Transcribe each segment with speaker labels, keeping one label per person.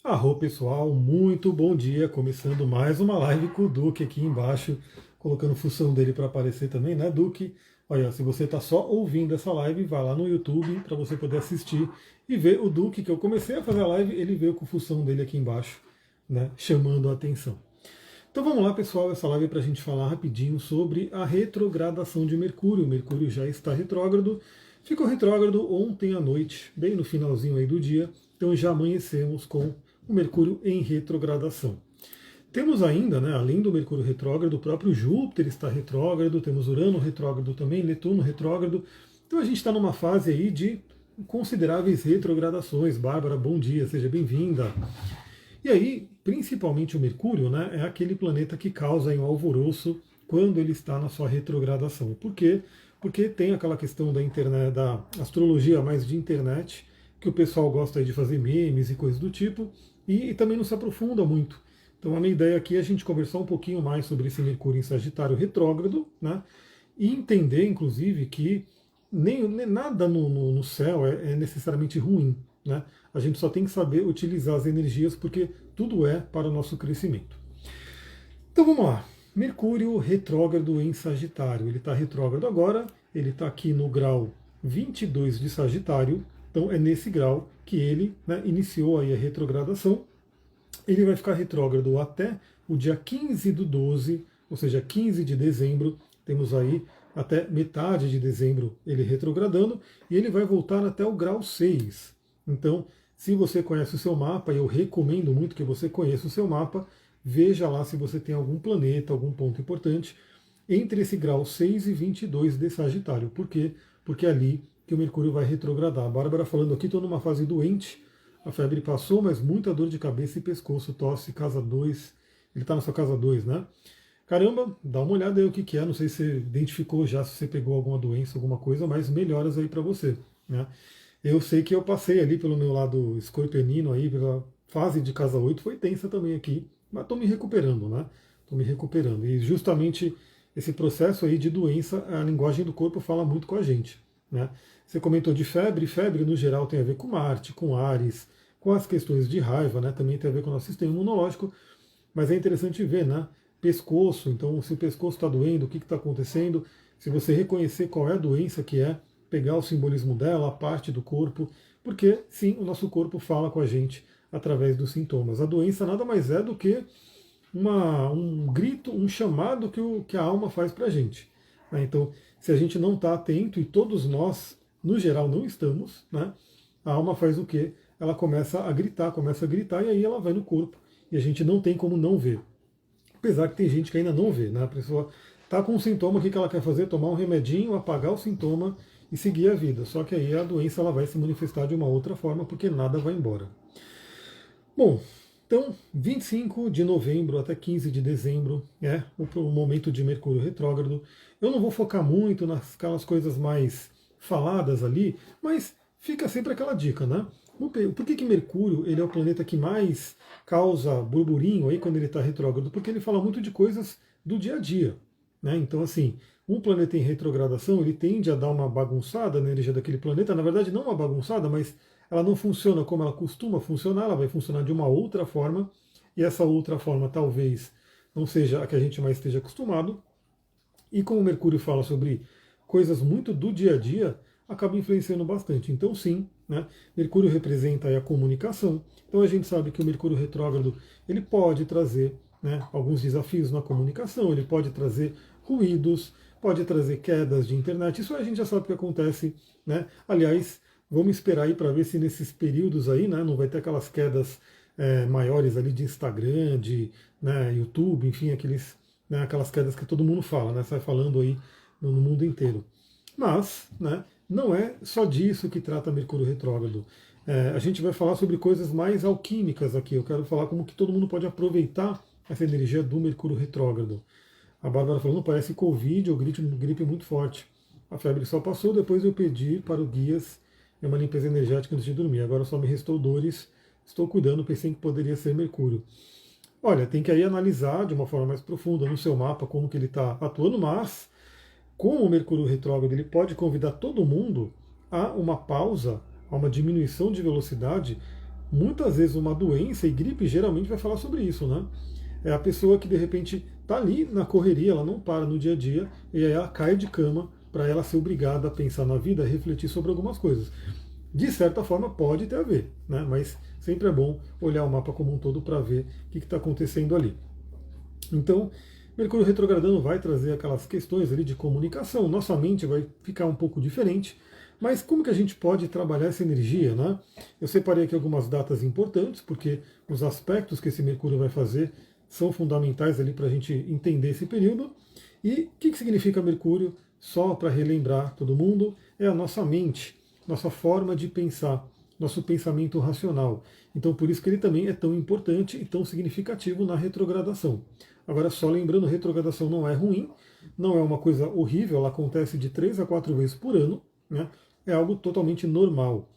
Speaker 1: Arro pessoal, muito bom dia, começando mais uma live com o Duque aqui embaixo, colocando função dele para aparecer também, né, Duque? Olha, se você está só ouvindo essa live, vai lá no YouTube para você poder assistir e ver o Duque, que eu comecei a fazer a live, ele veio com função dele aqui embaixo, né, chamando a atenção. Então vamos lá, pessoal, essa live é para a gente falar rapidinho sobre a retrogradação de Mercúrio. O Mercúrio já está retrógrado, ficou retrógrado ontem à noite, bem no finalzinho aí do dia, então já amanhecemos com o Mercúrio em retrogradação. Temos ainda, né, além do Mercúrio retrógrado, o próprio Júpiter está retrógrado, temos Urano retrógrado também, Netuno retrógrado, então a gente está numa fase aí de consideráveis retrogradações. Bárbara, bom dia, seja bem-vinda. E aí, principalmente o Mercúrio, né, é aquele planeta que causa um alvoroço quando ele está na sua retrogradação. Por quê? Porque tem aquela questão da internet, da astrologia mais de internet, que o pessoal gosta de fazer memes e coisas do tipo, e também não se aprofunda muito. Então a minha ideia aqui é a gente conversar um pouquinho mais sobre esse Mercúrio em Sagitário retrógrado, né, e entender, inclusive, que nem nada no céu é necessariamente ruim. Né? A gente só tem que saber utilizar as energias, porque tudo é para o nosso crescimento. Então vamos lá. Mercúrio retrógrado em Sagitário. Ele está retrógrado agora, ele está aqui no grau 22 de Sagitário, então é nesse grau que ele, né, iniciou aí a retrogradação. Ele vai ficar retrógrado até o dia 15 do 12, ou seja, 15 de dezembro. Temos aí até metade de dezembro ele retrogradando, e ele vai voltar até o grau 6. Então, se você conhece o seu mapa, e eu recomendo muito que você conheça o seu mapa, veja lá se você tem algum planeta, algum ponto importante entre esse grau 6 e 22 de Sagitário. Por quê? Porque é ali que o Mercúrio vai retrogradar. A Bárbara falando aqui, estou numa fase doente, a febre passou, mas muita dor de cabeça e pescoço, tosse, casa 2. Ele está na sua casa 2, né? Caramba, dá uma olhada aí o que, que é, não sei se você identificou já, se você pegou alguma doença, alguma coisa, mas melhoras aí para você, né? Eu sei que eu passei ali pelo meu lado escorpionino aí, pela fase de casa 8 foi tensa também aqui, mas estou me recuperando, né? Estou me recuperando. E justamente esse processo aí de doença, a linguagem do corpo fala muito com a gente, né? Você comentou de febre, febre no geral tem a ver com Marte, com Áries, com as questões de raiva, né? Também tem a ver com o nosso sistema imunológico, mas é interessante ver, né? Pescoço, então se o pescoço está doendo, o que está acontecendo? Se você reconhecer qual é a doença que é, pegar o simbolismo dela, a parte do corpo, porque sim, o nosso corpo fala com a gente através dos sintomas. A doença nada mais é do que um grito, um chamado que a alma faz para a gente. Né? Então, se a gente não está atento, e todos nós, no geral, não estamos, né? A alma faz o quê? Ela começa a gritar, e aí ela vai no corpo, e a gente não tem como não ver. Apesar que tem gente que ainda não vê, né? A pessoa está com um sintoma, o que ela quer fazer? Tomar um remedinho, apagar o sintoma e seguir a vida. Só que aí a doença ela vai se manifestar de uma outra forma, porque nada vai embora. Bom, então 25 de novembro até 15 de dezembro é o momento de Mercúrio retrógrado. Eu não vou focar muito naquelas coisas mais faladas ali, mas fica sempre aquela dica, né? Por que Mercúrio ele é o planeta que mais causa burburinho aí quando ele está retrógrado? Porque ele fala muito de coisas do dia a dia. Né? Então, assim, um planeta em retrogradação ele tende a dar uma bagunçada na energia daquele planeta. Na verdade, não uma bagunçada, mas ela não funciona como ela costuma funcionar, ela vai funcionar de uma outra forma, e essa outra forma talvez não seja a que a gente mais esteja acostumado. E como o Mercúrio fala sobre coisas muito do dia a dia, acaba influenciando bastante. Então, sim, né, Mercúrio representa aí a comunicação. Então, a gente sabe que o Mercúrio retrógrado ele pode trazer, né, alguns desafios na comunicação, ele pode trazer ruídos, pode trazer quedas de internet. Isso a gente já sabe o que acontece. Né? Aliás, vamos esperar aí para ver se nesses períodos aí, né, não vai ter aquelas quedas maiores ali de Instagram, de, né, YouTube, enfim, né, aquelas quedas que todo mundo fala, né, sai falando aí no mundo inteiro. Mas, né, não é só disso que trata Mercúrio retrógrado. A gente vai falar sobre coisas mais alquímicas aqui. Eu quero falar como que todo mundo pode aproveitar essa energia do Mercúrio retrógrado. A Bárbara falando, parece Covid ou gripe muito forte. A febre só passou, depois eu pedi para o guias uma limpeza energética antes de dormir. Agora só me restou dores, estou cuidando, pensei que poderia ser Mercúrio. Olha, tem que aí analisar de uma forma mais profunda no seu mapa como que ele está atuando, mas com o Mercúrio retrógrado ele pode convidar todo mundo a uma pausa, a uma diminuição de velocidade muitas vezes uma doença, e gripe geralmente vai falar sobre isso, né? É a pessoa que de repente está ali na correria, ela não para no dia a dia, e aí ela cai de cama para ela ser obrigada a pensar na vida, a refletir sobre algumas coisas. De certa forma pode ter a ver, né? Mas sempre é bom olhar o mapa como um todo para ver o que está acontecendo ali. Então, Mercúrio retrogradando vai trazer aquelas questões ali de comunicação, nossa mente vai ficar um pouco diferente, mas como que a gente pode trabalhar essa energia, né? Eu separei aqui algumas datas importantes, porque os aspectos que esse Mercúrio vai fazer são fundamentais ali para a gente entender esse período. E o que significa Mercúrio? Só para relembrar todo mundo, é a nossa mente, nossa forma de pensar, nosso pensamento racional. Então, por isso que ele também é tão importante e tão significativo na retrogradação. Agora, só lembrando, retrogradação não é ruim, não é uma coisa horrível, ela acontece de 3 a 4 vezes por ano, né? É algo totalmente normal.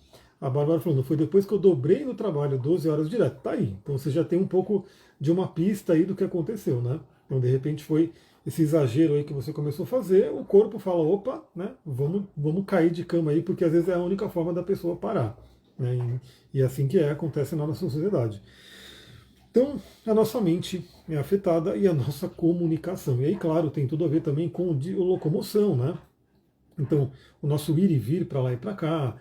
Speaker 1: A Bárbara falando, foi depois que eu dobrei no trabalho 12 horas direto. Tá aí. Então você já tem um pouco de uma pista aí do que aconteceu, né? Então, de repente, foi esse exagero aí que você começou a fazer, o corpo fala, opa, né? Vamos cair de cama aí, porque às vezes é a única forma da pessoa parar. Né? E é assim que acontece na nossa sociedade. Então, a nossa mente é afetada e a nossa comunicação. E aí, claro, tem tudo a ver também com locomoção, né? Então, o nosso ir e vir para lá e para cá,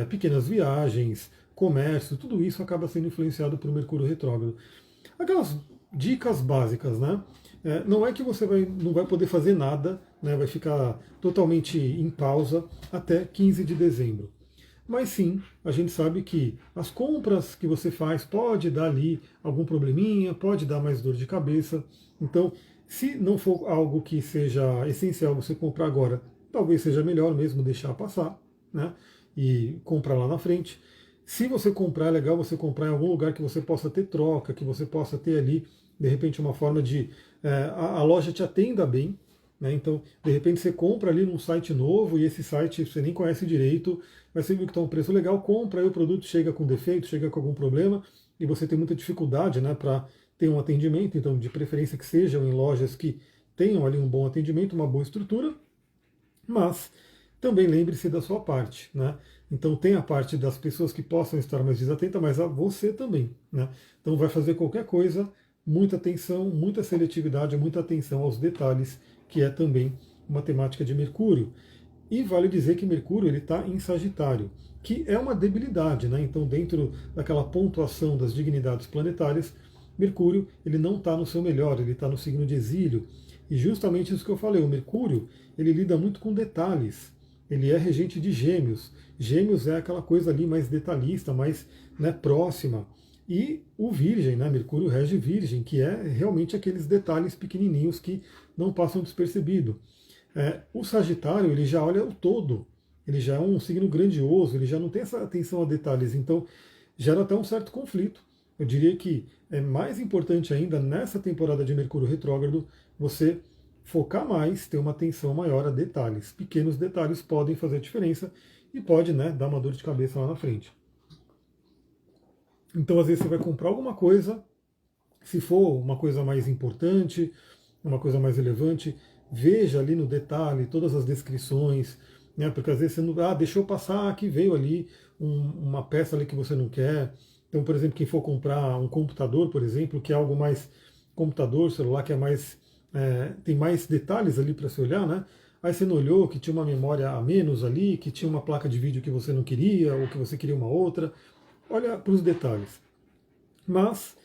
Speaker 1: pequenas viagens, comércio, tudo isso acaba sendo influenciado por Mercúrio retrógrado. Aquelas dicas básicas, né? Não é que você não vai poder fazer nada, né? Vai ficar totalmente em pausa até 15 de dezembro. Mas sim, a gente sabe que as compras que você faz pode dar ali algum probleminha, pode dar mais dor de cabeça. Então, se não for algo que seja essencial você comprar agora, talvez seja melhor mesmo deixar passar, né? E comprar lá na frente. Se você comprar, é legal você comprar em algum lugar que você possa ter troca, que você possa ter ali, de repente, uma forma de a loja te atenda bem, né? Então, de repente, você compra ali num site novo e esse site você nem conhece direito, mas você viu que está um preço legal, compra, aí o produto chega com defeito, chega com algum problema e você tem muita dificuldade, né, para ter um atendimento. Então, de preferência que sejam em lojas que tenham ali um bom atendimento, uma boa estrutura, mas também lembre-se da sua parte, né? Então tem a parte das pessoas que possam estar mais desatentas, mas a você também, né? Então vai fazer qualquer coisa, muita atenção, muita seletividade, muita atenção aos detalhes, que é também uma temática de Mercúrio. E vale dizer que Mercúrio ele está em Sagitário, que é uma debilidade, né? Então dentro daquela pontuação das dignidades planetárias, Mercúrio ele não está no seu melhor, ele está no signo de exílio. E justamente isso que eu falei, o Mercúrio ele lida muito com detalhes. Ele é regente de Gêmeos. Gêmeos é aquela coisa ali mais detalhista, mais, né, próxima. E o Virgem, né, Mercúrio rege Virgem, que é realmente aqueles detalhes pequenininhos que não passam despercebido. O Sagitário ele já olha o todo. Ele já é um signo grandioso, ele já não tem essa atenção a detalhes. Então gera até um certo conflito. Eu diria que é mais importante ainda nessa temporada de Mercúrio retrógrado você focar mais, ter uma atenção maior a detalhes. Pequenos detalhes podem fazer diferença e pode, né, dar uma dor de cabeça lá na frente. Então, às vezes, você vai comprar alguma coisa, se for uma coisa mais importante, uma coisa mais relevante, veja ali no detalhe todas as descrições, né, porque às vezes você não. Deixou passar que veio ali uma peça ali que você não quer. Então, por exemplo, quem for comprar um computador, por exemplo, que é algo mais computador, celular, que é mais tem mais detalhes ali para se olhar, né? Aí você não olhou que tinha uma memória a menos ali, que tinha uma placa de vídeo que você não queria, ou que você queria uma outra. Olha para os detalhes. Mas,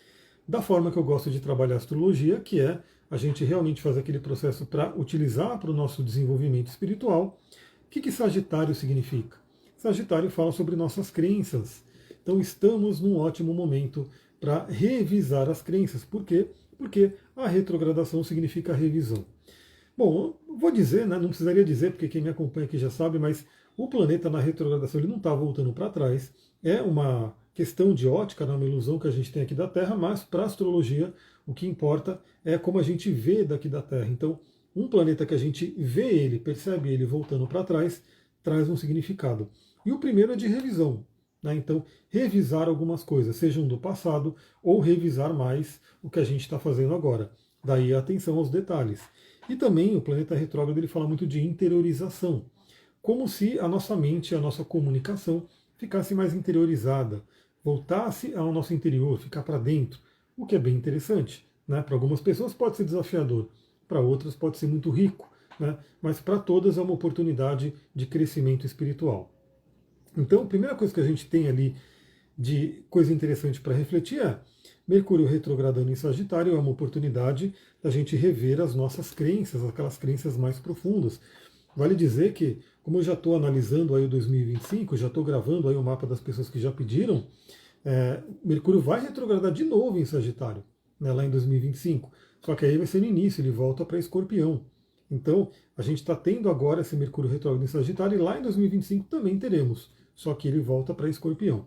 Speaker 1: da forma que eu gosto de trabalhar a astrologia, que é a gente realmente fazer aquele processo para utilizar para o nosso desenvolvimento espiritual, o que Sagitário significa? Sagitário fala sobre nossas crenças. Então estamos num ótimo momento para revisar as crenças. Por quê? Porque a retrogradação significa revisão. Bom, vou dizer, né, não precisaria dizer, porque quem me acompanha aqui já sabe, mas o planeta na retrogradação ele não está voltando para trás. É uma questão de ótica, né, uma ilusão que a gente tem aqui da Terra, mas para a astrologia o que importa é como a gente vê daqui da Terra. Então, um planeta que a gente vê ele, percebe ele voltando para trás, traz um significado. E o primeiro é de revisão. Né? Então, revisar algumas coisas, sejam do passado, ou revisar mais o que a gente está fazendo agora. Daí a atenção aos detalhes. E também o planeta retrógrado ele fala muito de interiorização, como se a nossa mente, a nossa comunicação ficasse mais interiorizada, voltar-se ao nosso interior, ficar para dentro, o que é bem interessante. Né? Para algumas pessoas pode ser desafiador, para outras pode ser muito rico, né? Mas para todas é uma oportunidade de crescimento espiritual. Então, a primeira coisa que a gente tem ali de coisa interessante para refletir é Mercúrio retrogradando em Sagitário é uma oportunidade da gente rever as nossas crenças, aquelas crenças mais profundas. Vale dizer que, como eu já estou analisando aí o 2025, já estou gravando aí o mapa das pessoas que já pediram, Mercúrio vai retrogradar de novo em Sagitário, né, lá em 2025. Só que aí vai ser no início, ele volta para Escorpião. Então, a gente está tendo agora esse Mercúrio retrógrado em Sagitário e lá em 2025 também teremos, só que ele volta para Escorpião.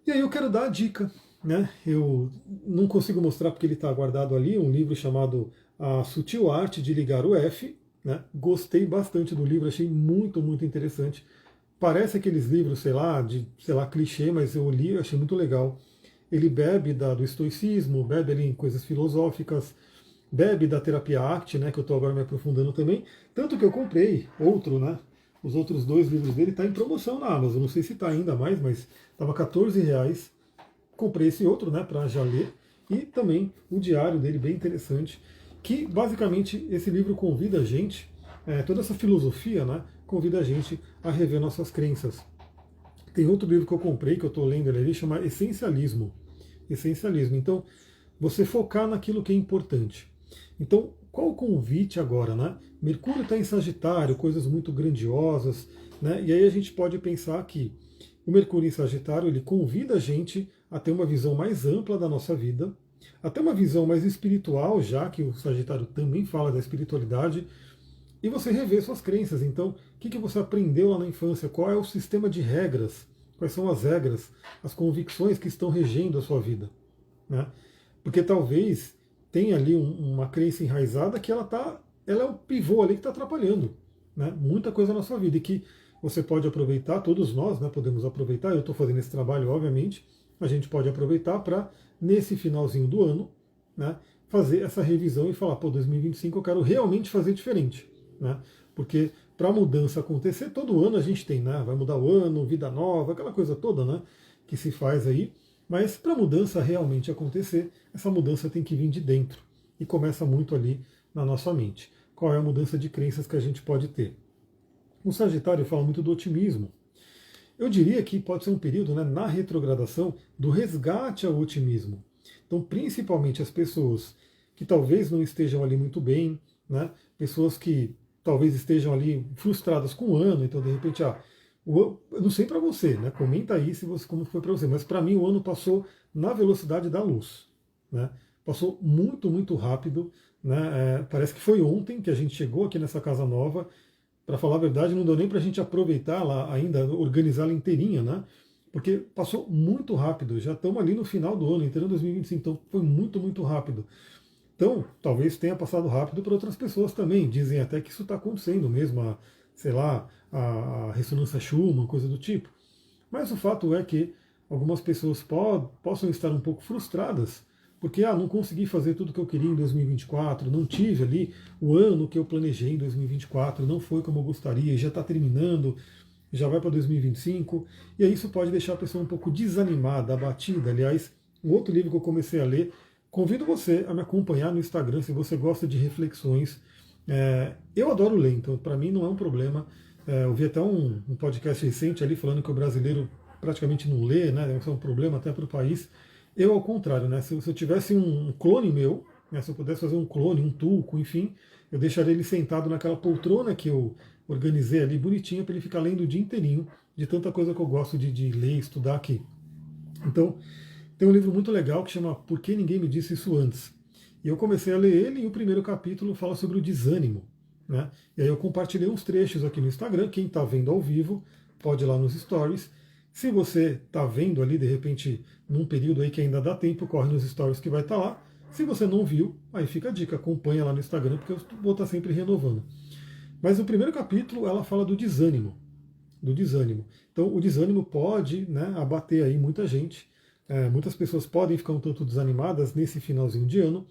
Speaker 1: E aí eu quero dar a dica, né? Eu não consigo mostrar porque ele está guardado ali, um livro chamado A Sutil Arte de Ligar o F, né? Gostei bastante do livro, achei muito, muito interessante. Parece aqueles livros, sei lá, clichê, mas eu li, achei muito legal. Ele bebe do estoicismo, bebe ali em coisas filosóficas, bebe da terapia ACT, né, que eu estou agora me aprofundando também. Tanto que eu comprei outro, né? Os outros dois livros dele estão em promoção na Amazon. Não sei se está ainda mais, mas estava R$ 14. Comprei esse outro, né, para já ler. E também o diário dele, bem interessante. Que basicamente esse livro convida a gente, toda essa filosofia, né, convida a gente a rever nossas crenças. Tem outro livro que eu comprei, que eu estou lendo ele, chama Essencialismo. Essencialismo. Então, você focar naquilo que é importante. Então, qual o convite agora, né? Mercúrio está em Sagitário, coisas muito grandiosas, né? E aí a gente pode pensar que o Mercúrio em Sagitário, ele convida a gente a ter uma visão mais ampla da nossa vida, até uma visão mais espiritual, já que o Sagitário também fala da espiritualidade, e você rever suas crenças. Então, o que você aprendeu lá na infância? Qual é o sistema de regras? Quais são as regras, as convicções que estão regendo a sua vida? Né? Porque talvez tenha ali uma crença enraizada que ela é o pivô ali que está atrapalhando, né? Muita coisa na sua vida e que você pode aproveitar, todos nós, né, podemos aproveitar, eu estou fazendo esse trabalho, obviamente, a gente pode aproveitar para, nesse finalzinho do ano, né, fazer essa revisão e falar, pô, 2025 eu quero realmente fazer diferente, né? Porque para a mudança acontecer, todo ano a gente tem, né? Vai mudar o ano, vida nova, aquela coisa toda, né? Que se faz aí. Mas para a mudança realmente acontecer, essa mudança tem que vir de dentro. E começa muito ali na nossa mente. Qual é a mudança de crenças que a gente pode ter? O Sagitário fala muito do otimismo. Eu diria que pode ser um período, né, na retrogradação, do resgate ao otimismo. Então, principalmente as pessoas que talvez não estejam ali muito bem, né, pessoas que talvez estejam ali frustradas com o ano, então de repente, eu não sei para você, né? Comenta aí se você, como foi para você, mas para mim o ano passou na velocidade da luz, né? Passou muito, muito rápido, né? Parece que foi ontem que a gente chegou aqui nessa casa nova. Para falar a verdade, não deu nem para a gente aproveitar lá ainda, organizá-la inteirinha, né? Porque passou muito rápido. Já estamos ali no final do ano, entrando em 2025, então foi muito, muito rápido. Então, talvez tenha passado rápido para outras pessoas também. Dizem até que isso está acontecendo mesmo, sei lá, a ressonância Schumann, coisa do tipo. Mas o fato é que algumas pessoas possam estar um pouco frustradas, porque não consegui fazer tudo o que eu queria em 2024, não tive ali o ano que eu planejei em 2024, não foi como eu gostaria, já está terminando, já vai para 2025, e aí isso pode deixar a pessoa um pouco desanimada, abatida. Aliás, um outro livro que eu comecei a ler, convido você a me acompanhar no Instagram se você gosta de reflexões. Eu adoro ler, então para mim não é um problema. Eu vi até um podcast recente ali falando que o brasileiro praticamente não lê, né? Isso é um problema até para o país. Eu, ao contrário, né? Se eu tivesse um clone meu, né? Se eu pudesse fazer um clone, um tulco, enfim, eu deixaria ele sentado naquela poltrona que eu organizei ali bonitinha para ele ficar lendo o dia inteirinho de tanta coisa que eu gosto de ler e estudar aqui. Então, tem um livro muito legal que chama Por que Ninguém Me Disse Isso Antes? E eu comecei a ler ele e o primeiro capítulo fala sobre o desânimo, né? E aí eu compartilhei uns trechos aqui no Instagram. Quem está vendo ao vivo pode ir lá nos stories. Se você está vendo ali, de repente, num período aí que ainda dá tempo, corre nos stories que vai estar lá. Se você não viu, aí fica a dica, acompanha lá no Instagram, porque eu vou estar sempre renovando. Mas no primeiro capítulo ela fala do desânimo. Do desânimo. Então o desânimo pode, né, abater aí muita gente. Muitas pessoas podem ficar um tanto desanimadas nesse finalzinho de ano.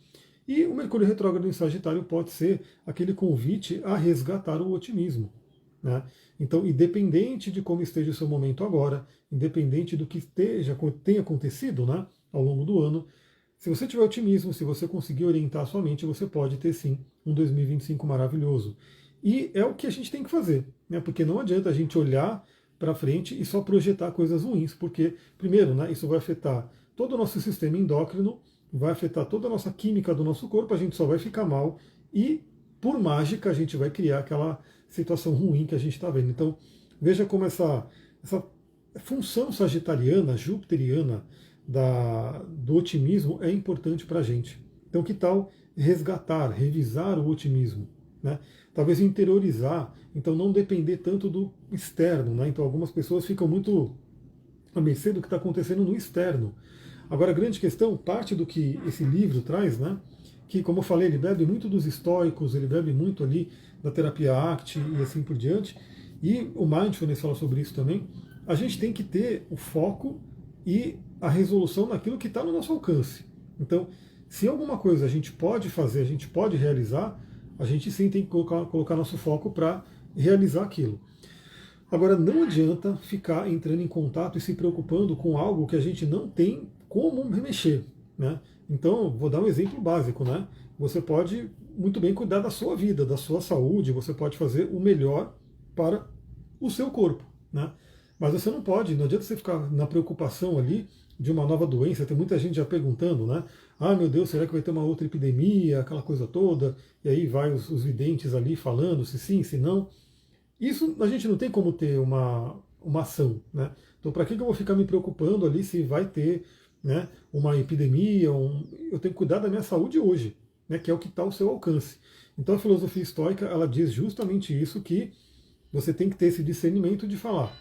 Speaker 1: E o Mercúrio retrógrado em Sagitário pode ser aquele convite a resgatar o otimismo, né? Então, independente de como esteja o seu momento agora, independente do que tenha acontecido, né, ao longo do ano, se você tiver otimismo, se você conseguir orientar a sua mente, você pode ter sim um 2025 maravilhoso. E é o que a gente tem que fazer, né? Porque não adianta a gente olhar para frente e só projetar coisas ruins, porque, primeiro, né, isso vai afetar todo o nosso sistema endócrino, vai afetar toda a nossa química do nosso corpo, a gente só vai ficar mal e, por mágica, a gente vai criar aquela situação ruim que a gente está vendo. Então, veja como essa função sagitariana, jupiteriana, do otimismo é importante para a gente. Então, que tal resgatar, revisar o otimismo? Né? Talvez interiorizar, então não depender tanto do externo. Né? Então, algumas pessoas ficam muito à mercê do que está acontecendo no externo. Agora, a grande questão, parte do que esse livro traz, né? Que, como eu falei, ele bebe muito dos estoicos, ele bebe muito ali da terapia ACT e assim por diante, e o Mindfulness fala sobre isso também. A gente tem que ter o foco e a resolução naquilo que está no nosso alcance. Então, se alguma coisa a gente pode fazer, a gente pode realizar, a gente sim tem que colocar nosso foco para realizar aquilo. Agora, não adianta ficar entrando em contato e se preocupando com algo que a gente não tem como mexer, né? Então, vou dar um exemplo básico, né? Você pode muito bem cuidar da sua vida, da sua saúde, você pode fazer o melhor para o seu corpo, né? Mas você não pode, não adianta você ficar na preocupação ali de uma nova doença. Tem muita gente já perguntando, né? Ah, meu Deus, será que vai ter uma outra epidemia, aquela coisa toda? E aí vai os videntes ali falando se sim, se não. Isso a gente não tem como ter uma ação, né? Então, para que eu vou ficar me preocupando ali se vai ter, né, uma epidemia? Eu tenho que cuidar da minha saúde hoje, né, que é o que está ao seu alcance. Então, a filosofia estoica ela diz justamente isso, que você tem que ter esse discernimento de falar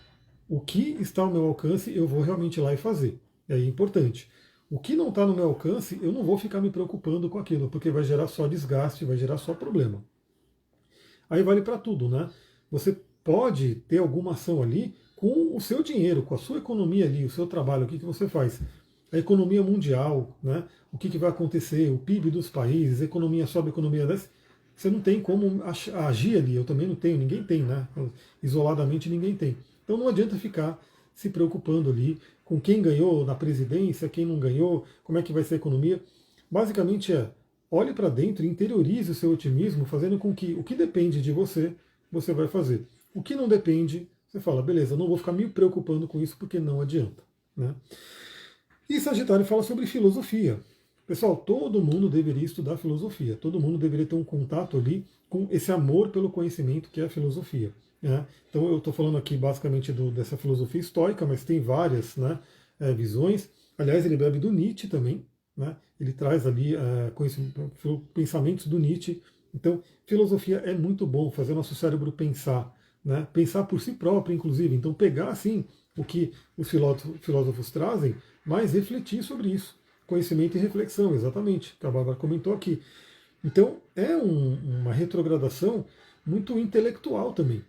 Speaker 1: o que está ao meu alcance, eu vou realmente ir lá e fazer. E aí é importante. O que não está no meu alcance, eu não vou ficar me preocupando com aquilo, porque vai gerar só desgaste, vai gerar só problema. Aí vale para tudo, né? Você pode ter alguma ação ali com o seu dinheiro, com a sua economia ali, o seu trabalho, o que você faz? A economia mundial, né? O que vai acontecer, o PIB dos países, a economia sobe, a economia desce. Você não tem como agir ali, eu também não tenho, ninguém tem, né? Isoladamente ninguém tem. Então não adianta ficar se preocupando ali com quem ganhou na presidência, quem não ganhou, como é que vai ser a economia. Basicamente olhe para dentro e interiorize o seu otimismo, fazendo com que o que depende de você, você vai fazer. O que não depende, você fala, beleza, não vou ficar me preocupando com isso porque não adianta. Né? E Sagitário fala sobre filosofia. Pessoal, todo mundo deveria estudar filosofia, todo mundo deveria ter um contato ali com esse amor pelo conhecimento que é a filosofia. Né? Então eu estou falando aqui basicamente dessa filosofia estoica, mas tem várias, né, visões. Aliás, ele bebe do Nietzsche também, né? Ele traz ali pensamentos do Nietzsche. Então, filosofia é muito bom, fazer nosso cérebro pensar, né? Pensar por si próprio, inclusive. Então, pegar assim o que os filósofos trazem, mas refletir sobre isso. Conhecimento e reflexão, exatamente, que a Bárbara comentou aqui. Então, é uma retrogradação muito intelectual também.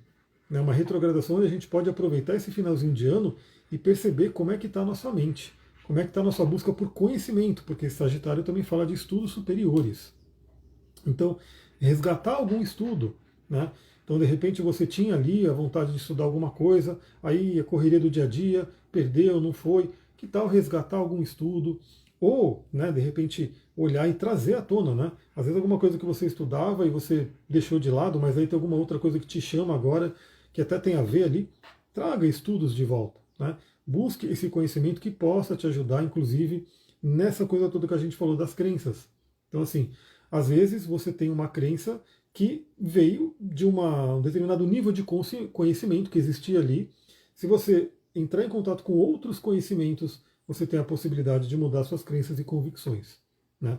Speaker 1: Né? Uma retrogradação onde a gente pode aproveitar esse finalzinho de ano e perceber como é que está a nossa mente, como é que está a nossa busca por conhecimento, porque Sagitário também fala de estudos superiores. Então, resgatar algum estudo, né? Então, de repente, você tinha ali a vontade de estudar alguma coisa, aí a correria do dia a dia, perdeu, não foi. Que tal resgatar algum estudo? Ou, né, de repente, olhar e trazer à tona, né? Às vezes alguma coisa que você estudava e você deixou de lado, mas aí tem alguma outra coisa que te chama agora, que até tem a ver ali, traga estudos de volta, né? Busque esse conhecimento que possa te ajudar, inclusive, nessa coisa toda que a gente falou das crenças. Então, assim, às vezes você tem uma crença que veio de um determinado nível de conhecimento que existia ali. Se você entrar em contato com outros conhecimentos, você tem a possibilidade de mudar suas crenças e convicções. Né?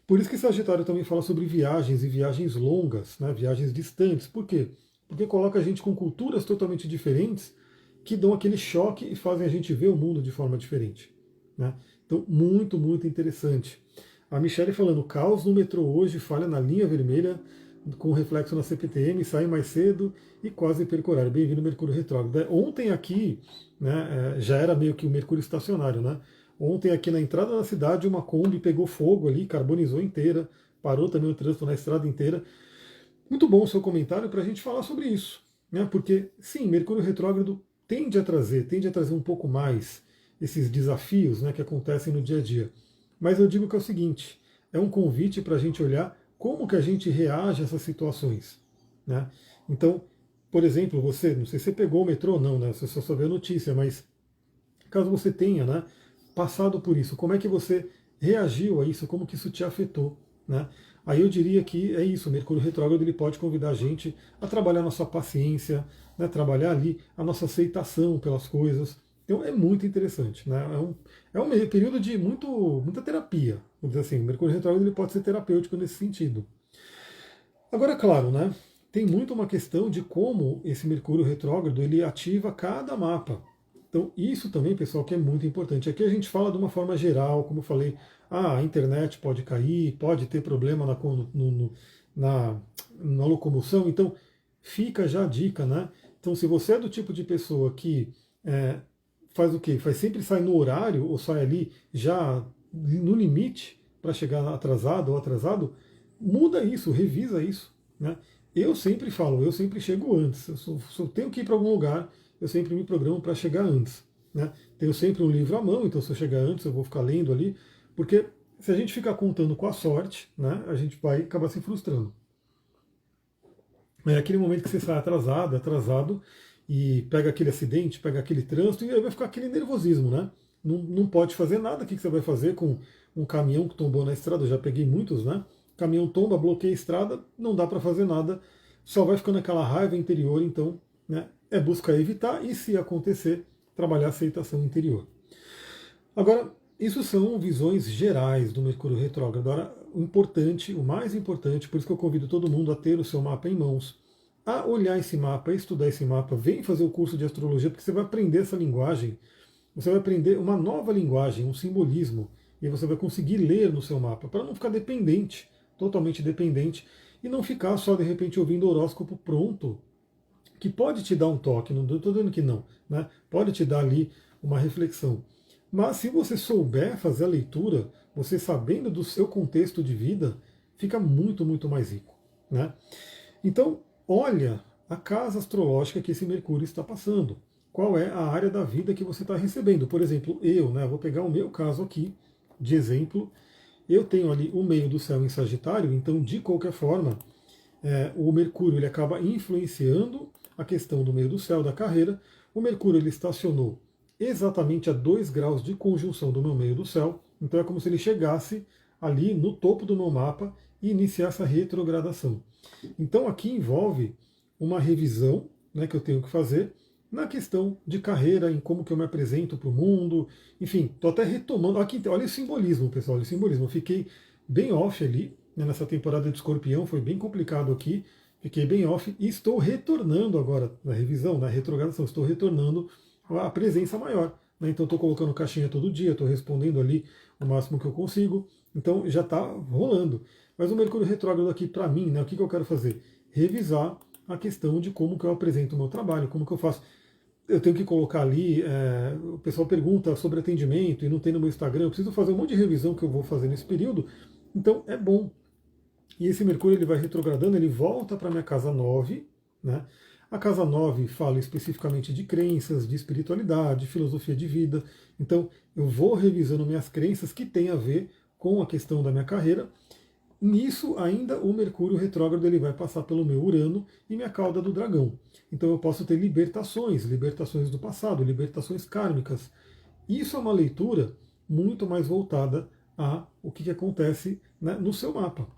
Speaker 1: Por isso que Sagitário também fala sobre viagens e viagens longas, né? Viagens distantes. Por quê? Porque coloca a gente com culturas totalmente diferentes que dão aquele choque e fazem a gente ver o mundo de forma diferente. Né? Então, muito, muito interessante. A Michelle falando, caos no metrô hoje, falha na linha vermelha, com reflexo na CPTM, sai mais cedo e quase perco horário. Bem-vindo Mercúrio retrógrado. Ontem aqui, né, já era meio que o Mercúrio estacionário, né? Ontem aqui na entrada da cidade, uma Kombi pegou fogo ali, carbonizou inteira, parou também o trânsito na estrada inteira. Muito bom o seu comentário para a gente falar sobre isso. né? Porque, sim, Mercúrio retrógrado tende a trazer um pouco mais esses desafios, né, que acontecem no dia a dia. Mas eu digo que é o seguinte, é um convite para a gente olhar como que a gente reage a essas situações, né? Então, por exemplo, você, não sei se você pegou o metrô ou não, né? Você só viu a notícia, mas caso você tenha, né, passado por isso, como é que você reagiu a isso, como que isso te afetou, né? Aí eu diria que é isso, o Mercúrio retrógrado ele pode convidar a gente a trabalhar a nossa paciência, né, trabalhar ali a nossa aceitação pelas coisas. Então é muito interessante, né? É um período de muita terapia, vamos dizer assim. O Mercúrio retrógrado ele pode ser terapêutico nesse sentido. Agora, claro, né? Tem muito uma questão de como esse Mercúrio retrógrado ele ativa cada mapa. Então, isso também, pessoal, que é muito importante. Aqui a gente fala de uma forma geral, como eu falei, a internet pode cair, pode ter problema na, na locomoção. Então, fica já a dica, né? Então, se você é do tipo de pessoa que faz o quê? Faz sempre sai no horário ou sai ali já no limite para chegar atrasado ou atrasado, muda isso, revisa isso, né? Eu sempre falo, eu sempre chego antes. Se eu tenho que ir para algum lugar, eu sempre me programo para chegar antes, né? Tenho sempre um livro à mão, então se eu chegar antes, eu vou ficar lendo ali, porque se a gente ficar contando com a sorte, né, a gente vai acabar se frustrando. É aquele momento que você sai atrasado, e pega aquele acidente, pega aquele trânsito, e aí vai ficar aquele nervosismo, né? Não pode fazer nada. O que você vai fazer com um caminhão que tombou na estrada? Eu já peguei muitos, né? Caminhão tomba, bloqueia a estrada, não dá para fazer nada, só vai ficando aquela raiva interior, então, né, é buscar evitar e, se acontecer, trabalhar a aceitação interior. Agora, isso são visões gerais do Mercúrio retrógrado. Agora, o importante, o mais importante, por isso que eu convido todo mundo a ter o seu mapa em mãos, a olhar esse mapa, a estudar esse mapa, vem fazer o curso de astrologia, porque você vai aprender essa linguagem, você vai aprender uma nova linguagem, um simbolismo, e você vai conseguir ler no seu mapa, para não ficar dependente, totalmente dependente, e não ficar só de repente ouvindo o horóscopo pronto, que pode te dar um toque, não estou dizendo que não, né? Pode te dar ali uma reflexão. Mas se você souber fazer a leitura, você sabendo do seu contexto de vida, fica muito, muito mais rico, né? Então, olha a casa astrológica que esse Mercúrio está passando. Qual é a área da vida que você está recebendo? Por exemplo, eu, né? Vou pegar o meu caso aqui de exemplo. Eu tenho ali o meio do céu em Sagitário, então, de qualquer forma, o Mercúrio ele acaba influenciando a questão do meio do céu, da carreira. O Mercúrio ele estacionou exatamente a 2 graus de conjunção do meu meio do céu, então é como se ele chegasse ali no topo do meu mapa e iniciasse a retrogradação. Então aqui envolve uma revisão, né, que eu tenho que fazer na questão de carreira, em como que eu me apresento para o mundo, enfim, estou até retomando. Aqui, olha o simbolismo, pessoal, olha o simbolismo. Eu fiquei bem off ali, né, nessa temporada de Escorpião, foi bem complicado aqui, fiquei bem off e estou retornando agora na revisão, na retrogradação, estou retornando a presença maior. Né, então estou colocando caixinha todo dia, estou respondendo ali o máximo que eu consigo, então já está rolando. Mas o Mercúrio retrógrado aqui para mim, né, o que, que eu quero fazer? Revisar a questão de como que eu apresento o meu trabalho, como que eu faço. Eu tenho que colocar ali, o pessoal pergunta sobre atendimento e não tem no meu Instagram, eu preciso fazer um monte de revisão que eu vou fazer nesse período, então é bom. E esse Mercúrio ele vai retrogradando, ele volta para a minha casa 9, né? A casa 9 fala especificamente de crenças, de espiritualidade, filosofia de vida. Então eu vou revisando minhas crenças que têm a ver com a questão da minha carreira. Nisso, ainda o Mercúrio retrógrado ele vai passar pelo meu Urano e minha cauda do dragão. Então eu posso ter libertações do passado, libertações kármicas. Isso é uma leitura muito mais voltada a o que acontece, né, no seu mapa.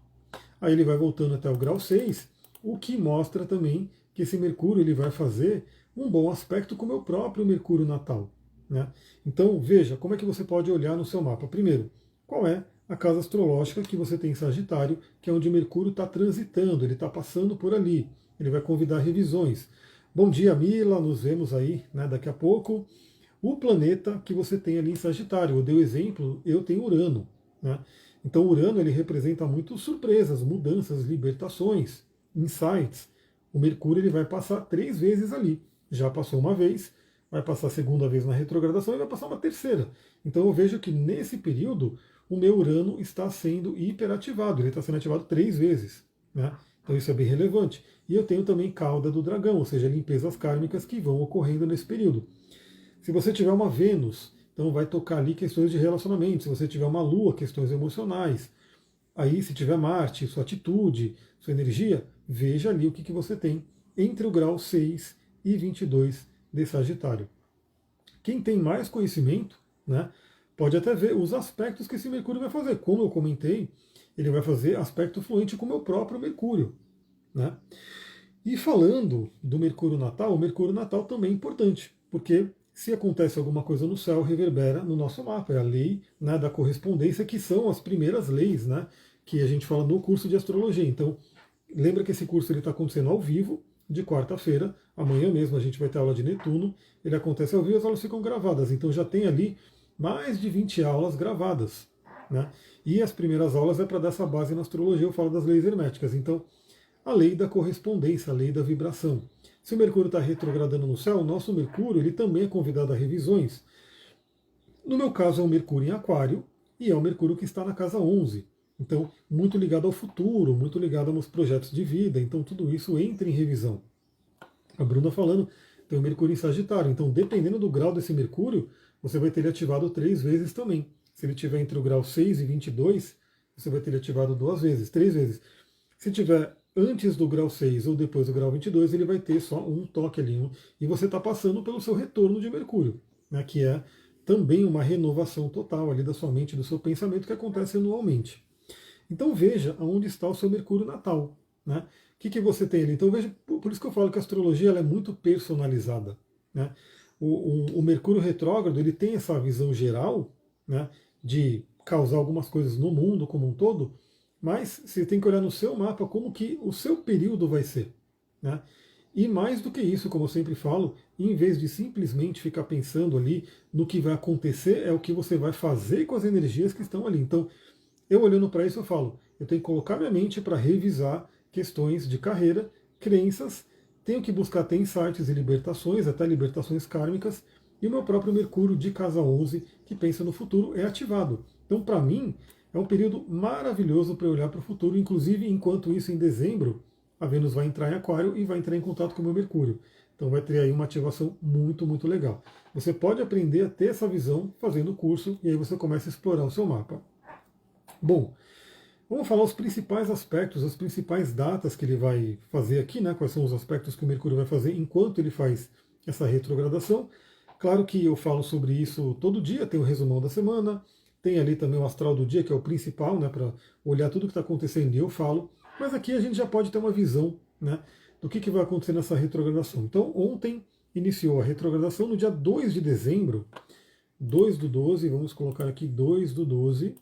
Speaker 1: Aí ele vai voltando até o grau 6, o que mostra também que esse Mercúrio ele vai fazer um bom aspecto com o meu próprio Mercúrio natal, né? Então veja como é que você pode olhar no seu mapa. Primeiro, qual é a casa astrológica que você tem em Sagitário, que é onde Mercúrio está transitando, ele está passando por ali. Ele vai convidar revisões. Bom dia, Mila, nos vemos aí, né, daqui a pouco. O planeta que você tem ali em Sagitário, eu dei o exemplo, eu tenho Urano, né? Então Urano ele representa muito surpresas, mudanças, libertações, insights. O Mercúrio ele vai passar 3 vezes ali. Já passou uma vez, vai passar a segunda vez na retrogradação e vai passar uma terceira. Então eu vejo que nesse período o meu Urano está sendo hiperativado, ele está sendo ativado 3 vezes, né? Então isso é bem relevante. E eu tenho também cauda do dragão, ou seja, limpezas kármicas que vão ocorrendo nesse período. Se você tiver uma Vênus, então vai tocar ali questões de relacionamento. Se você tiver uma Lua, questões emocionais. Aí, se tiver Marte, sua atitude, sua energia, veja ali o que você tem entre o grau 6 e 22 de Sagitário. Quem tem mais conhecimento, né, pode até ver os aspectos que esse Mercúrio vai fazer. Como eu comentei, ele vai fazer aspecto fluente com o meu próprio Mercúrio. Né? E falando do Mercúrio natal, o Mercúrio natal também é importante, porque se acontece alguma coisa no céu, reverbera no nosso mapa. É a lei, né, da correspondência, que são as primeiras leis, né, que a gente fala no curso de astrologia. Então, lembra que esse curso está acontecendo ao vivo, de quarta-feira. Amanhã mesmo a gente vai ter aula de Netuno. Ele acontece ao vivo, as aulas ficam gravadas. Então já tem ali mais de 20 aulas gravadas. Né? E as primeiras aulas é para dar essa base na astrologia, eu falo das leis herméticas. Então, a lei da correspondência, a lei da vibração. Se o Mercúrio está retrogradando no céu, o nosso Mercúrio ele também é convidado a revisões. No meu caso, é o Mercúrio em Aquário e é o Mercúrio que está na casa 11. Então, muito ligado ao futuro, muito ligado aos projetos de vida. Então, tudo isso entra em revisão. A Bruna falando, tem o Mercúrio em Sagitário. Então, dependendo do grau desse Mercúrio, você vai ter ele ativado 3 vezes também. Se ele estiver entre o grau 6 e 22, você vai ter ele ativado 2 vezes, 3 vezes. Se tiver antes do grau 6 ou depois do grau 22, ele vai ter só um toque ali. E você está passando pelo seu retorno de Mercúrio, né, que é também uma renovação total ali da sua mente, do seu pensamento, que acontece anualmente. Então veja aonde está o seu Mercúrio natal. Né? O que você tem ali? Então veja, por isso que eu falo que a astrologia ela é muito personalizada. Né? O Mercúrio retrógrado ele tem essa visão geral, né, de causar algumas coisas no mundo como um todo, mas você tem que olhar no seu mapa como que o seu período vai ser. Né? E mais do que isso, como eu sempre falo, em vez de simplesmente ficar pensando ali no que vai acontecer, é o que você vai fazer com as energias que estão ali. Então, eu olhando para isso, eu falo, eu tenho que colocar minha mente para revisar questões de carreira, crenças, tenho que buscar até insights e libertações, até libertações kármicas, e o meu próprio Mercúrio de casa 11, que pensa no futuro, é ativado. Então, para mim, é um período maravilhoso para olhar para o futuro, inclusive enquanto isso, em dezembro, a Vênus vai entrar em Aquário e vai entrar em contato com o meu Mercúrio. Então vai ter aí uma ativação muito, muito legal. Você pode aprender a ter essa visão fazendo o curso e aí você começa a explorar o seu mapa. Bom, vamos falar os principais aspectos, as principais datas que ele vai fazer aqui, né? Quais são os aspectos que o Mercúrio vai fazer enquanto ele faz essa retrogradação. Claro que eu falo sobre isso todo dia, tem o resumão da semana, tem ali também o astral do dia, que é o principal, né? Para olhar tudo que está acontecendo e eu falo. Mas aqui a gente já pode ter uma visão, né, do que vai acontecer nessa retrogradação. Então, ontem iniciou a retrogradação no dia 2 de dezembro, 2 do 12, vamos colocar aqui 2 do 12,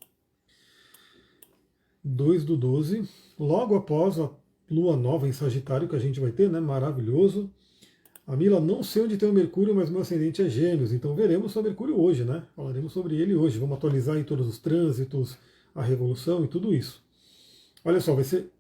Speaker 1: 2 do 12, logo após a lua nova em Sagitário que a gente vai ter, né, maravilhoso. A Mila, não sei onde tem o Mercúrio, mas meu ascendente é Gêmeos, então veremos sobre o Mercúrio hoje, né? Falaremos sobre ele hoje, vamos atualizar aí todos os trânsitos, a revolução e tudo isso. Olha só, vai ser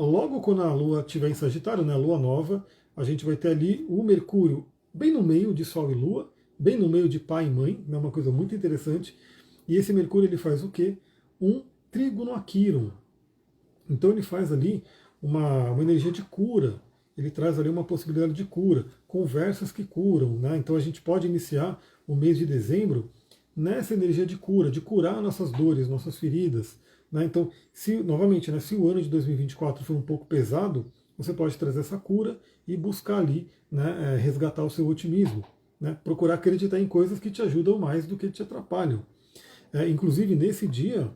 Speaker 1: logo quando a Lua estiver em Sagitário, né, a Lua nova, a gente vai ter ali o Mercúrio bem no meio de Sol e Lua, bem no meio de pai e mãe, é uma coisa muito interessante. E esse Mercúrio ele faz o quê? Um trígono a Quirón. Então ele faz ali uma energia de cura, ele traz ali uma possibilidade de cura, conversas que curam. Né? Então a gente pode iniciar o mês de dezembro nessa energia de cura, de curar nossas dores, nossas feridas. Né? Então, novamente, né, se o ano de 2024 for um pouco pesado, você pode trazer essa cura e buscar ali, né, resgatar o seu otimismo. Né? Procurar acreditar em coisas que te ajudam mais do que te atrapalham. Inclusive, nesse dia,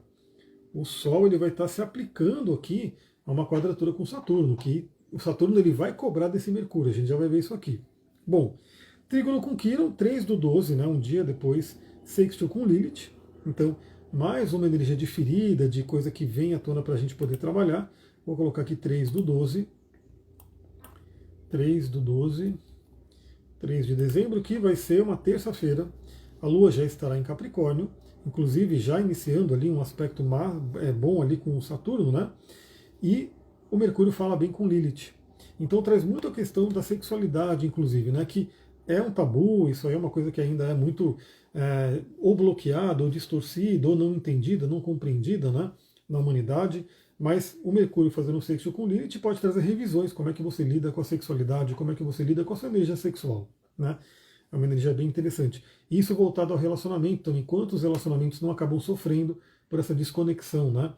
Speaker 1: o Sol ele vai estar se aplicando aqui a uma quadratura com Saturno, que o Saturno ele vai cobrar desse Mercúrio, a gente já vai ver isso aqui. Bom, trígono com Quirón, 3 do 12, né, um dia depois, sextil com Lilith, então mais uma energia de ferida, de coisa que vem à tona para a gente poder trabalhar. Vou colocar aqui 3 do 12, 3 do 12, 3 de dezembro, que vai ser uma terça-feira. A Lua já estará em Capricórnio, inclusive já iniciando ali um aspecto bom ali com o Saturno, né? E o Mercúrio fala bem com Lilith. Então traz muito a questão da sexualidade, inclusive, né? Que é um tabu, isso aí é uma coisa que ainda é muito ou bloqueada, ou distorcida, ou não entendida, não compreendida, né, na humanidade. Mas o Mercúrio fazendo um sexto com Lilith pode trazer revisões, como é que você lida com a sexualidade, como é que você lida com a sua energia sexual, né? É uma energia bem interessante. Isso voltado ao relacionamento também, quantos relacionamentos não acabam sofrendo por essa desconexão, né?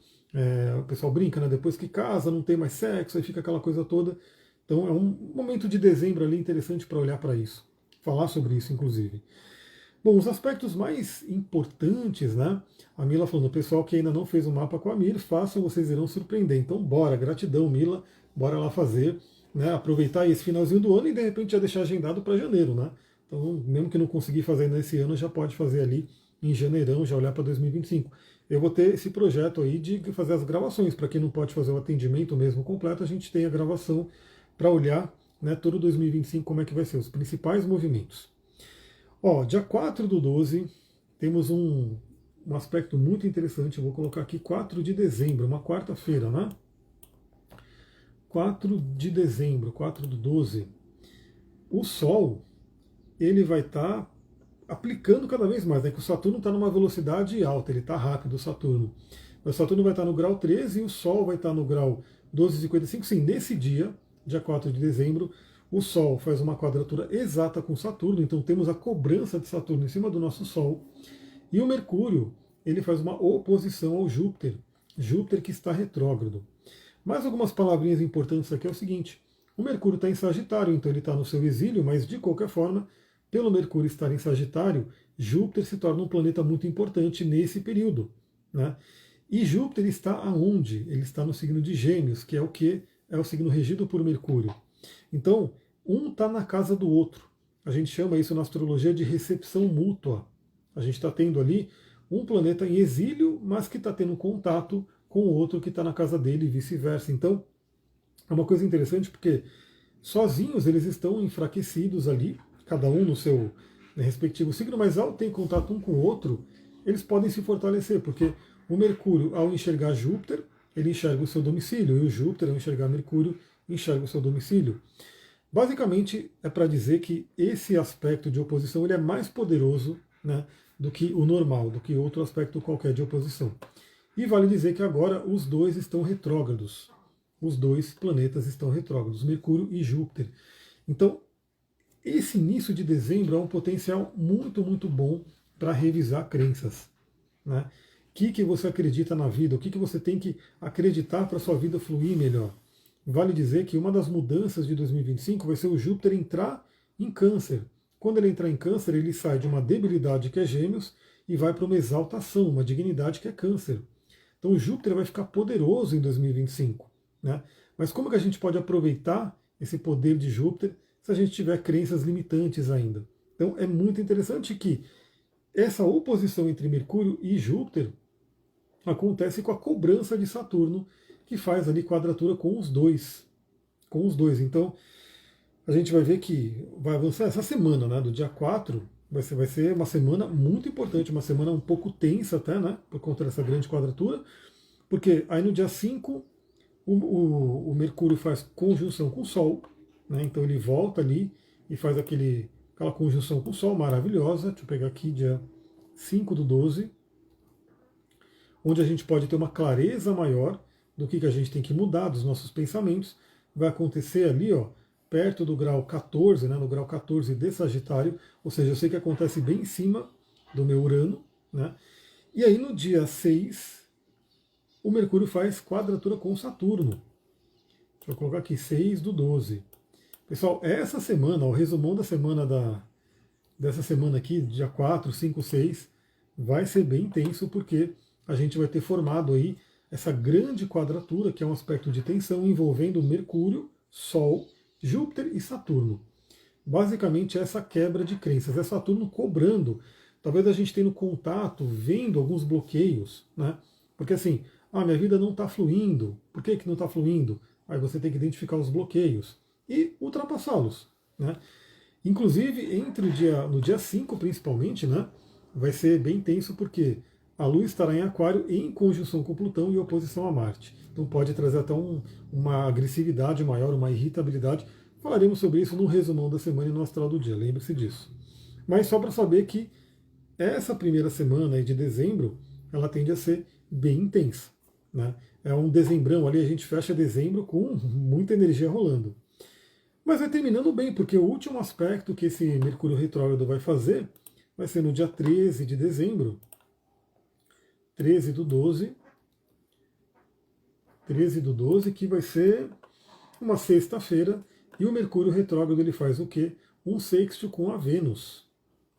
Speaker 1: O pessoal brinca, né? Depois que casa, não tem mais sexo, aí fica aquela coisa toda. Então é um momento de dezembro ali interessante para olhar para isso, falar sobre isso, inclusive. Bom, os aspectos mais importantes, né? A Mila falando, o pessoal que ainda não fez o mapa com a Mir, façam, vocês irão surpreender. Então, bora, gratidão, Mila, bora lá fazer, né? Aproveitar esse finalzinho do ano e de repente já deixar agendado para janeiro, né? Então, mesmo que não conseguir fazer ainda esse ano, já pode fazer ali em janeirão, já olhar para 2025. Eu vou ter esse projeto aí de fazer as gravações. Para quem não pode fazer o atendimento mesmo completo, a gente tem a gravação para olhar, né, todo 2025 como é que vai ser, os principais movimentos. Ó, dia 4/12, temos um aspecto muito interessante, eu vou colocar aqui 4 de dezembro, uma quarta-feira, né? 4 de dezembro, 4/12, o Sol, ele vai estar aplicando cada vez mais, né? Que o Saturno está numa velocidade alta, ele está rápido, o Saturno. O Saturno vai estar no grau 13 e o Sol vai estar no grau 12,55. Sim, nesse dia, dia 4 de dezembro, o Sol faz uma quadratura exata com Saturno, então temos a cobrança de Saturno em cima do nosso Sol. E o Mercúrio, ele faz uma oposição ao Júpiter, Júpiter que está retrógrado. Mais algumas palavrinhas importantes aqui é o seguinte, o Mercúrio está em Sagitário, então ele está no seu exílio, mas de qualquer forma, pelo Mercúrio estar em Sagitário, Júpiter se torna um planeta muito importante nesse período, né? E Júpiter está aonde? Ele está no signo de Gêmeos, que é o que? É o signo regido por Mercúrio. Então, um está na casa do outro. A gente chama isso na astrologia de recepção mútua. A gente está tendo ali um planeta em exílio, mas que está tendo contato com o outro que está na casa dele e vice-versa. Então, é uma coisa interessante porque sozinhos eles estão enfraquecidos ali, cada um no seu, né, respectivo signo, mas ao ter contato um com o outro, eles podem se fortalecer, porque o Mercúrio, ao enxergar Júpiter, ele enxerga o seu domicílio, e o Júpiter, ao enxergar Mercúrio, enxerga o seu domicílio. Basicamente, é para dizer que esse aspecto de oposição ele é mais poderoso, né, do que o normal, do que outro aspecto qualquer de oposição. E vale dizer que agora os dois estão retrógrados. Os dois planetas estão retrógrados, Mercúrio e Júpiter. Então, esse início de dezembro é um potencial muito, muito bom para revisar crenças, né? O que você acredita na vida? O que você tem que acreditar para a sua vida fluir melhor? Vale dizer que uma das mudanças de 2025 vai ser o Júpiter entrar em Câncer. Quando ele entrar em Câncer, ele sai de uma debilidade que é Gêmeos e vai para uma exaltação, uma dignidade que é Câncer. Então o Júpiter vai ficar poderoso em 2025, né? Mas como que a gente pode aproveitar esse poder de Júpiter se a gente tiver crenças limitantes ainda? Então é muito interessante que essa oposição entre Mercúrio e Júpiter acontece com a cobrança de Saturno, que faz ali quadratura com os dois. Com os dois. Então, a gente vai ver que vai avançar essa semana, né? Do dia 4, vai ser uma semana muito importante, uma semana um pouco tensa até, né? Por conta dessa grande quadratura. Porque aí no dia 5, o Mercúrio faz conjunção com o Sol, né? Então ele volta ali e faz aquela conjunção com o Sol maravilhosa. Deixa eu pegar aqui, dia 5/12, onde a gente pode ter uma clareza maior do que a gente tem que mudar, dos nossos pensamentos. Vai acontecer ali, ó, perto do grau 14, né, no grau 14 de Sagitário, ou seja, eu sei que acontece bem em cima do meu Urano, né? E aí no dia 6, o Mercúrio faz quadratura com Saturno. Deixa eu colocar aqui, 6/12. Pessoal, essa semana, o resumão da semana dessa semana aqui, dia 4, 5, 6, vai ser bem intenso, porque a gente vai ter formado aí essa grande quadratura, que é um aspecto de tensão envolvendo Mercúrio, Sol, Júpiter e Saturno. Basicamente essa quebra de crenças, é Saturno cobrando, talvez a gente tendo contato, vendo alguns bloqueios, né? Porque assim, minha vida não está fluindo, por que não está fluindo? Aí você tem que identificar os bloqueios e ultrapassá-los, né? Inclusive, no dia 5 principalmente, né, vai ser bem tenso porque a Lua estará em Aquário em conjunção com Plutão e oposição a Marte. Então pode trazer até uma agressividade maior, uma irritabilidade. Falaremos sobre isso no resumão da semana e no astral do dia, lembre-se disso. Mas só para saber que essa primeira semana aí de dezembro, ela tende a ser bem intensa. né? É um dezembrão ali, a gente fecha dezembro com muita energia rolando. Mas vai terminando bem, porque o último aspecto que esse Mercúrio retrógrado vai fazer vai ser no dia 13 de dezembro, 13 do 12, 13 do 12, que vai ser uma sexta-feira, e o Mercúrio retrógrado ele faz o quê? Um sexto com a Vênus.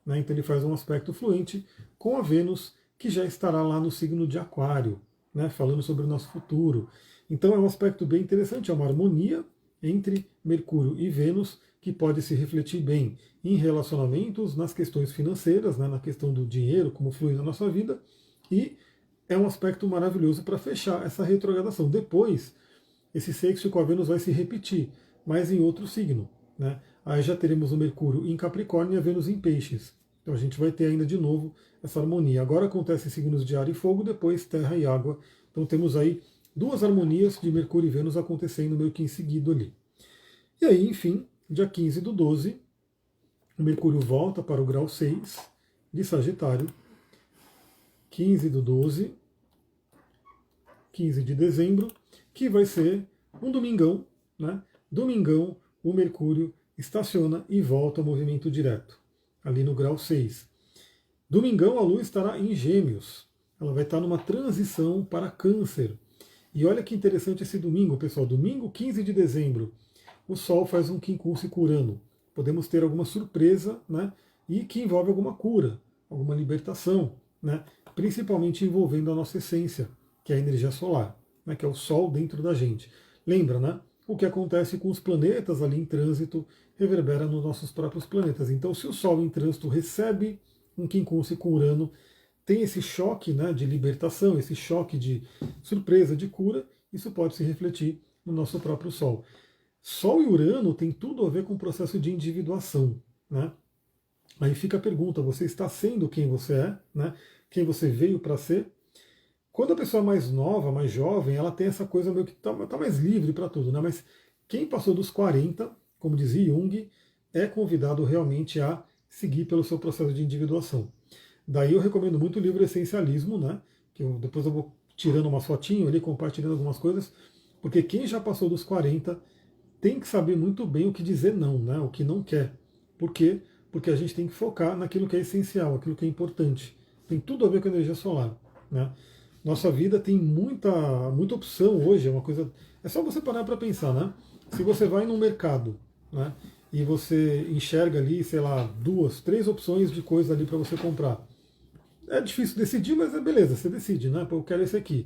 Speaker 1: Né? Então ele faz um aspecto fluente com a Vênus, que já estará lá no signo de Aquário, né? Falando sobre o nosso futuro. Então é um aspecto bem interessante, é uma harmonia entre Mercúrio e Vênus, que pode se refletir bem em relacionamentos, nas questões financeiras, né? Na questão do dinheiro, como flui na nossa vida, e é um aspecto maravilhoso para fechar essa retrogradação. Depois, esse sexto com a Vênus vai se repetir, mas em outro signo. Né? Aí já teremos o Mercúrio em Capricórnio e a Vênus em Peixes. Então a gente vai ter ainda de novo essa harmonia. Agora acontece em signos de ar e fogo, depois terra e água. Então temos aí duas harmonias de Mercúrio e Vênus acontecendo meio que em seguida ali. E aí, enfim, dia 15 do 12, o Mercúrio volta para o grau 6 de Sagitário. 15 do 12, 15 de dezembro, que vai ser um domingão, né? Domingão, o Mercúrio estaciona e volta ao movimento direto, ali no grau 6. Domingão, a Lua estará em Gêmeos. Ela vai estar numa transição para Câncer. E olha que interessante esse domingo, pessoal. Domingo, 15 de dezembro, o Sol faz um quincunce com Urano. Podemos ter alguma surpresa, né? E que envolve alguma cura, alguma libertação, né? Principalmente envolvendo a nossa essência, que é a energia solar, né? Que é o Sol dentro da gente. Lembra, né? O que acontece com os planetas ali em trânsito reverbera nos nossos próprios planetas. Então, se o Sol em trânsito recebe um quincunce com Urano, tem esse choque, né, de libertação, esse choque de surpresa, de cura, isso pode se refletir no nosso próprio Sol. Sol e Urano tem tudo a ver com o processo de individuação. Né? Aí fica a pergunta, você está sendo quem você é? Né? Quem você veio para ser? Quando a pessoa é mais nova, mais jovem, ela tem essa coisa meio que tá mais livre para tudo, né? Mas quem passou dos 40, como dizia Jung, é convidado realmente a seguir pelo seu processo de individuação. Daí eu recomendo muito o livro Essencialismo, né? Que depois eu vou tirando uma fotinho ali, compartilhando algumas coisas, porque quem já passou dos 40 tem que saber muito bem o que dizer não, né? O que não quer. Por quê? Porque a gente tem que focar naquilo que é essencial, aquilo que é importante. Tem tudo a ver com a energia solar, né? Nossa vida tem muita opção hoje, é uma coisa. É só você parar para pensar, né? Se você vai num mercado, né? E você enxerga ali, sei lá, 2, 3 opções de coisa ali para você comprar. É difícil decidir, mas é beleza, você decide, né? Pô, eu quero esse aqui.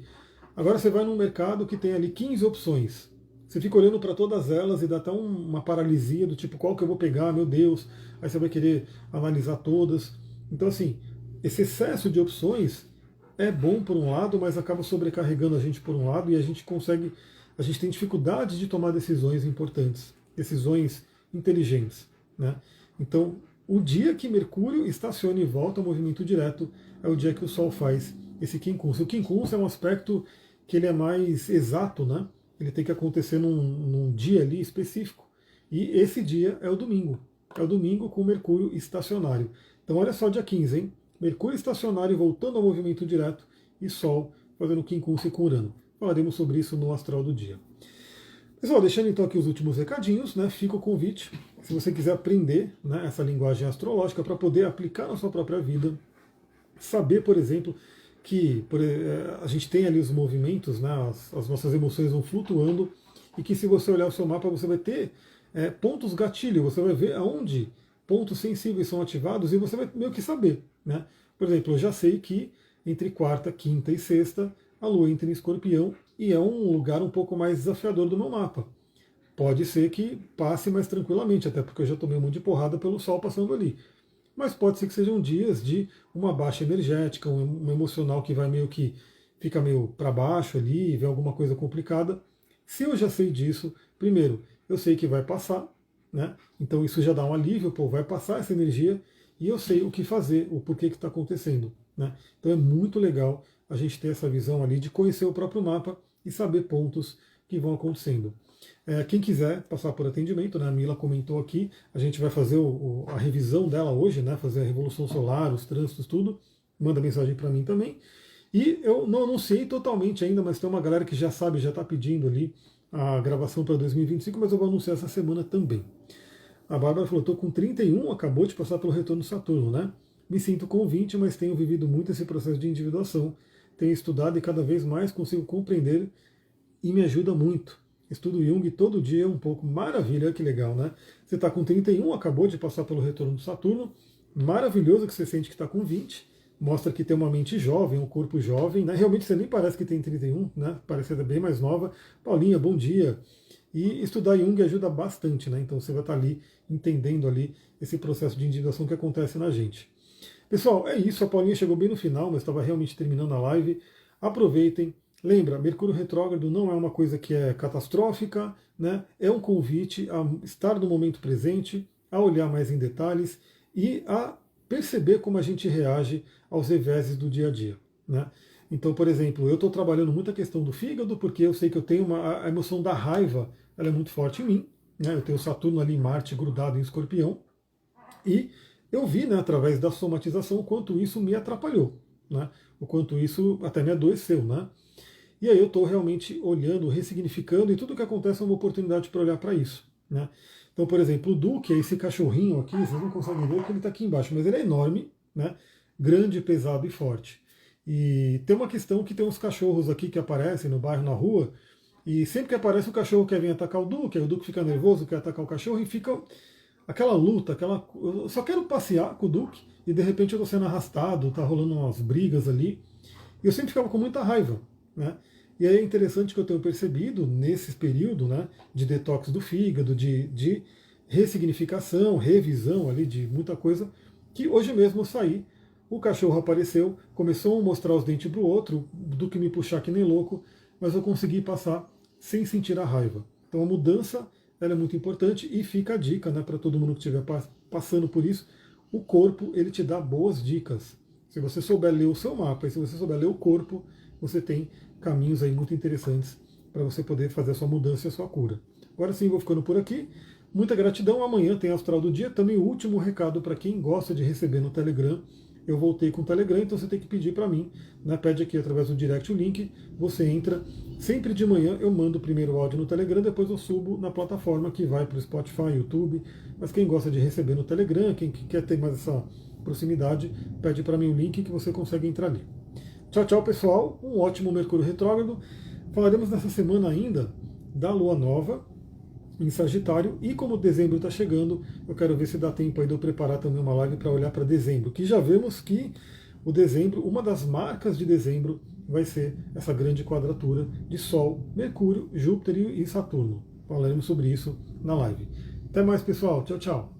Speaker 1: Agora você vai num mercado que tem ali 15 opções. Você fica olhando para todas elas e dá até uma paralisia do tipo, qual que eu vou pegar, meu Deus. Aí você vai querer analisar todas. Então, assim, esse excesso de opções é bom por um lado, mas acaba sobrecarregando a gente por um lado e a gente tem dificuldade de tomar decisões importantes, decisões inteligentes, né? Então, o dia que Mercúrio estaciona e volta ao movimento direto é o dia que o Sol faz esse quincunce. O quincunce é um aspecto que ele é mais exato, né? Ele tem que acontecer num dia ali específico. E esse dia é o domingo. É o domingo com Mercúrio estacionário. Então, olha só, dia 15, hein? Mercúrio estacionário voltando ao movimento direto e Sol fazendo quincunce com Urano. Falaremos sobre isso no Astral do Dia. Pessoal, deixando então aqui os últimos recadinhos, né? Fica o convite. Se você quiser aprender, né, essa linguagem astrológica para poder aplicar na sua própria vida, saber, por exemplo, que a gente tem ali os movimentos, né, as nossas emoções vão flutuando e que se você olhar o seu mapa você vai ter pontos gatilho, você vai ver aonde pontos sensíveis são ativados e você vai meio que saber. Né? Por exemplo, eu já sei que entre quarta, quinta e sexta a Lua entra em Escorpião e é um lugar um pouco mais desafiador do meu mapa. Pode ser que passe mais tranquilamente, até porque eu já tomei um monte de porrada pelo Sol passando ali. Mas pode ser que sejam dias de uma baixa energética, um emocional que vai meio que fica meio para baixo ali, vê alguma coisa complicada. Se eu já sei disso, primeiro, eu sei que vai passar, né? Então isso já dá um alívio, pô, vai passar essa energia e eu sei o que fazer, o porquê que está acontecendo, né? Então é muito legal a gente ter essa visão ali de conhecer o próprio mapa e saber pontos que vão acontecendo. Quem quiser passar por atendimento, né, a Mila comentou aqui, a gente vai fazer a revisão dela hoje, né, fazer a revolução solar, os trânsitos, tudo. Manda mensagem para mim também. E eu não anunciei totalmente ainda, mas tem uma galera que já sabe, já está pedindo ali a gravação para 2025, mas eu vou anunciar essa semana também. A Bárbara falou, estou com 31, acabou de passar pelo retorno de Saturno, né? Me sinto com 20, mas tenho vivido muito esse processo de individuação. Tenho estudado e cada vez mais consigo compreender e me ajuda muito. Estudo Jung todo dia um pouco. Maravilha, que legal, né? Você está com 31, acabou de passar pelo retorno do Saturno. Maravilhoso que você sente que está com 20. Mostra que tem uma mente jovem, um corpo jovem, né? Realmente você nem parece que tem 31, né? Parece ser bem mais nova. Paulinha, bom dia. E estudar Jung ajuda bastante, né? Então você vai estar ali entendendo ali esse processo de individuação que acontece na gente. Pessoal, é isso. A Paulinha chegou bem no final, mas estava realmente terminando a live. Aproveitem. Lembra, Mercúrio retrógrado não é uma coisa que é catastrófica, né? É um convite a estar no momento presente, a olhar mais em detalhes e a perceber como a gente reage aos reveses do dia a dia, né? Então, por exemplo, eu estou trabalhando muito a questão do fígado, porque eu sei que eu tenho a emoção da raiva, ela é muito forte em mim, né? Eu tenho Saturno ali em Marte grudado em Escorpião, e eu vi, né, através da somatização, o quanto isso me atrapalhou, né? O quanto isso até me adoeceu, né? E aí eu estou realmente olhando, ressignificando, e tudo que acontece é uma oportunidade para olhar para isso, né? Então, por exemplo, o Duque é esse cachorrinho aqui, vocês não conseguem ver porque ele está aqui embaixo, mas ele é enorme, né? Grande, pesado e forte. E tem uma questão que tem uns cachorros aqui que aparecem no bairro, na rua, e sempre que aparece o cachorro quer vir atacar o Duque fica nervoso, quer atacar o cachorro, e fica aquela luta, eu só quero passear com o Duque, e de repente eu estou sendo arrastado, tá rolando umas brigas ali, e eu sempre ficava com muita raiva, né? E aí é interessante que eu tenho percebido nesse período, né, de detox do fígado, de ressignificação, revisão ali de muita coisa, que hoje mesmo eu saí, o cachorro apareceu, começou a mostrar os dentes para o outro, do que me puxar que nem louco, mas eu consegui passar sem sentir a raiva. Então a mudança ela é muito importante e fica a dica, né, para todo mundo que estiver passando por isso, o corpo ele te dá boas dicas. Se você souber ler o seu mapa e se você souber ler o corpo, você tem caminhos aí muito interessantes para você poder fazer a sua mudança e a sua cura. Agora sim, vou ficando por aqui. Muita gratidão. Amanhã tem Astral do Dia. Também o último recado para quem gosta de receber no Telegram. Eu voltei com o Telegram, então você tem que pedir para mim, né? Pede aqui através do direct o link, você entra. Sempre de manhã eu mando o primeiro áudio no Telegram, depois eu subo na plataforma que vai para o Spotify, YouTube. Mas quem gosta de receber no Telegram, quem quer ter mais essa proximidade, pede para mim o link que você consegue entrar ali. Tchau, tchau, pessoal. Um ótimo Mercúrio retrógrado. Falaremos nessa semana ainda da Lua Nova em Sagitário. E como dezembro está chegando, eu quero ver se dá tempo aí de eu preparar também uma live para olhar para dezembro. Que já vemos que o dezembro, uma das marcas de dezembro, vai ser essa grande quadratura de Sol, Mercúrio, Júpiter e Saturno. Falaremos sobre isso na live. Até mais, pessoal. Tchau, tchau.